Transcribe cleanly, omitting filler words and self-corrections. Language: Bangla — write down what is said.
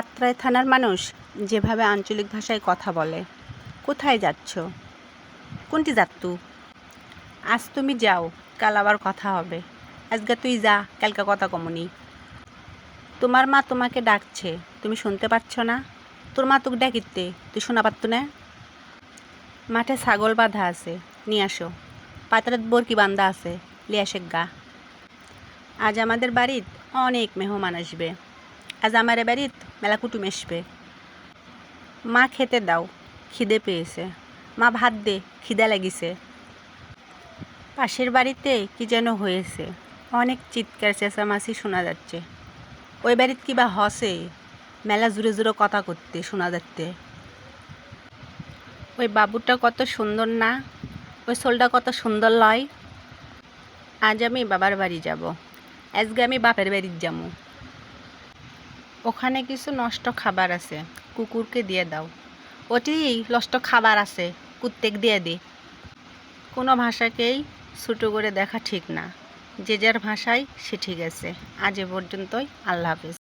আত্রাই থানার মানুষ যেভাবে আঞ্চলিক ভাষায় কথা বলে। কোথায় যাচ্ছ? কোনটি যাত্তু? আজ তুমি যাও, কাল আবার কথা হবে। আজকে তুই যা, কালকে কথা কমনি। তোমার মা তোমাকে ডাকছে, তুমি শুনতে পাচ্ছ না? তোর মা তোকে ডাকিতে, তুই শোনা পারত না? মাঠে ছাগল বাঁধা আছে, নিয়ে আসো। পাতারাত বরকি বান্ধা আছে, লিয়ে আসে গা। আজ আমাদের বাড়িত অনেক মেহমান আসবে। আজ আমার বাড়িত মেলা কুটুম আসবে। মা খেতে দাও, খিদে পেয়েছে। মা ভাত দে, খিদে লাগিছে। পাশের বাড়িতে কি যেন হয়েছে, অনেক চিৎকার চেঁচামেচি শোনা যাচ্ছে। ওই বাড়িত কিবা হসে, মেলা জুড়ে জুড়ে কথা করতে শোনা যাচ্ছে। ওই বাবুটা কত সুন্দর না, ওই ছোলটা কত সুন্দর লয়। আজ আমি বাবার বাড়ি যাব। আজকে আমি বাপের বাড়ির যাবো। ওখানে কিছু নষ্ট খাবার আছে, কুকুরকে দিয়ে দাও। ওটি নষ্ট খাবার আছে, কুত্তেক দিয়ে দে। কোনো ভাষাকেই ছোটো করে দেখা ঠিক না। যে যার ভাষায় সে ঠিক আছে। আজ এ পর্যন্তই। আল্লাহ হাফেজ।